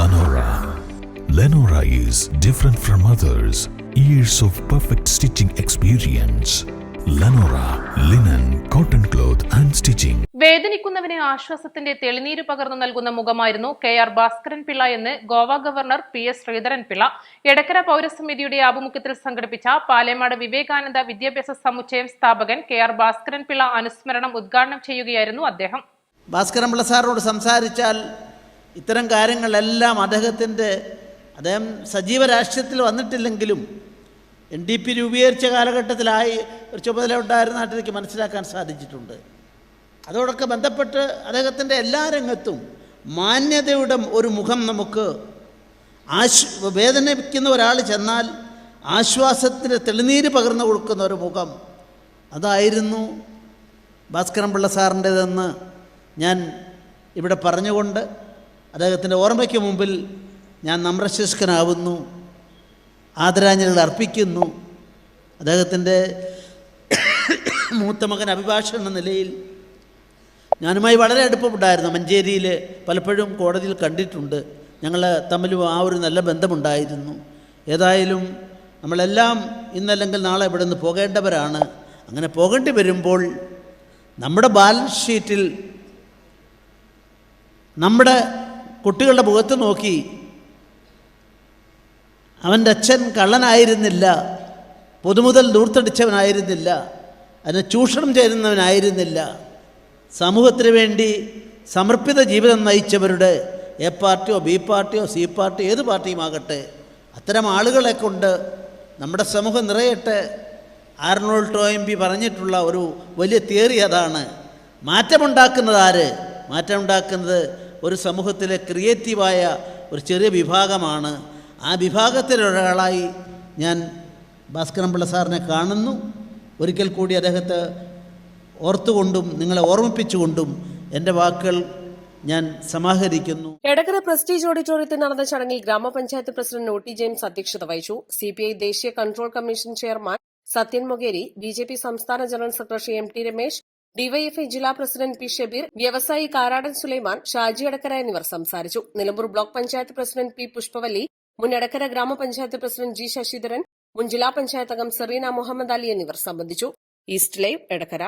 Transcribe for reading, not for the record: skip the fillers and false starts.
Lenora. Lenora is different from others. Years of perfect stitching experience. Lenora, linen, cotton cloth and stitching. വേദനിക്കുന്നവന് ആശ്വാസത്തിന്റെ തെളിനീര് പകർന്നു നൽകുന്ന മുഖമായിരുന്നു KR Bhaskaran Pillai എന്ന് Goa governor PS Sreedharan Pillai Edakkara പൗരസമിതിയുടെ ആഭിമുഖ്യത്തിൽ സംഘടിപ്പിച്ച പാലേമാട് വിവേകാനന്ദ വിദ്യാഭ്യാസ സമുച്ചയം സ്ഥാപകൻ KR ഭാസ്കരൻ പിള്ള അനുസ്മരണം ഉദ്ഘാടനം ചെയ്യുകയായിരുന്നു അദ്ദേഹം. ഭാസ്കരൻ പിള്ള സാറിനോട് സംസാരിച്ചാൽ ഇത്തരം കാര്യങ്ങളെല്ലാം അദ്ദേഹം സജീവ രാഷ്ട്രീയത്തിൽ വന്നിട്ടില്ലെങ്കിലും NDP രൂപീകരിച്ച കാലഘട്ടത്തിലായി ഒരു ചുമതല ഉണ്ടായിരുന്നതായിട്ട് എനിക്ക് മനസ്സിലാക്കാൻ സാധിച്ചിട്ടുണ്ട്. അതോടൊക്കെ ബന്ധപ്പെട്ട് അദ്ദേഹത്തിൻ്റെ എല്ലാ രംഗത്തും മാന്യതയുടെ ഒരു മുഖം നമുക്ക് വേദനിക്കുന്ന ഒരാൾ ചെന്നാൽ ആശ്വാസത്തിന് തെളിനീര് പകർന്നു കൊടുക്കുന്ന ഒരു മുഖം അതായിരുന്നു ഭാസ്കരൻ പിള്ള സാറിൻ്റെതെന്ന് ഞാൻ ഇവിടെ പറഞ്ഞുകൊണ്ട് അദ്ദേഹത്തിൻ്റെ ഓർമ്മയ്ക്ക് മുമ്പിൽ ഞാൻ നമ്രശുഷ്കനാവുന്നു, ആദരാഞ്ജലികൾ അർപ്പിക്കുന്നു. അദ്ദേഹത്തിൻ്റെ മൂത്ത മകൻ അഭിഭാഷകൻ എന്ന നിലയിൽ ഞാനുമായി വളരെ അടുപ്പമുണ്ടായിരുന്നു. മഞ്ചേരിയിൽ പലപ്പോഴും കോടതിയിൽ കണ്ടിട്ടുണ്ട്. ഞങ്ങൾ തമ്മിലും ആ ഒരു നല്ല ബന്ധമുണ്ടായിരുന്നു. ഏതായാലും നമ്മളെല്ലാം ഇന്നല്ലെങ്കിൽ നാളെ ഇവിടെ നിന്ന് പോകേണ്ടവരാണ്. അങ്ങനെ പോകേണ്ടി വരുമ്പോൾ നമ്മുടെ ബാലൻസ് ഷീറ്റിൽ നമ്മുടെ കുട്ടികളുടെ മുഖത്ത് നോക്കി അവൻ്റെ അച്ഛൻ കള്ളനായിരുന്നില്ല, പൊതുമുതൽ ദൂർത്തടിച്ചവനായിരുന്നില്ല, അതിനെ ചൂഷണം ചെയ്യുന്നവനായിരുന്നില്ല, സമൂഹത്തിന് വേണ്ടി സമർപ്പിത ജീവിതം നയിച്ചവരുടെ A പാർട്ടിയോ B പാർട്ടിയോ C പാർട്ടിയോ ഏത് പാർട്ടിയുമാകട്ടെ അത്തരം ആളുകളെ കൊണ്ട് നമ്മുടെ സമൂഹം നിറയട്ടെ. ആർണോൾഡ് ടോയിൻബി പറഞ്ഞിട്ടുള്ള ഒരു വലിയ തിയറി അതാണ്. മാറ്റമുണ്ടാക്കുന്നത് ആര്? മാറ്റമുണ്ടാക്കുന്നത് ഒരു സമൂഹത്തിലെ ക്രിയേറ്റീവായ ഒരു ചെറിയ വിഭാഗമാണ്. ആ വിഭാഗത്തിലൊരാളായി ഞാൻ ഭാസ്കരൻ പിള്ള സാറിനെ കാണുന്നു. ഒരിക്കൽ കൂടി അദ്ദേഹത്തെ ഓർത്തുകൊണ്ടും നിങ്ങളെ ഓർമ്മിപ്പിച്ചുകൊണ്ടും എൻ്റെ വാക്കുകൾ ഞാൻ സമാഹരിക്കുന്നു. എടക്കര പ്രസ്റ്റീജ് ഓഡിറ്റോറിയത്തിൽ നടന്ന ചടങ്ങിൽ ഗ്രാമപഞ്ചായത്ത് പ്രസിഡന്റ് OT ജെയിംസ് അധ്യക്ഷത വഹിച്ചു. CPI ദേശീയ control commission chairman Sathyan Mokeri, BJP സംസ്ഥാന general secretary MT Ramesh, DYFI ജില്ലാ പ്രസിഡന്റ് P ഷബീർ, വ്യവസായി കാരാടൻ സുലൈമാൻ, ഷാജി എടക്കര എന്നിവർ സംസാരിച്ചു. Nilambur block panchayat president P Pushpavalli, മുൻ എടക്കര ഗ്രാമപഞ്ചായത്ത് പ്രസിഡന്റ് G ശശിധരൻ, മുൻ ജില്ലാ പഞ്ചായത്ത് അംഗം സെറീന മുഹമ്മദ് അലി എന്നിവർ സംബന്ധിച്ചു. East live Edakkara.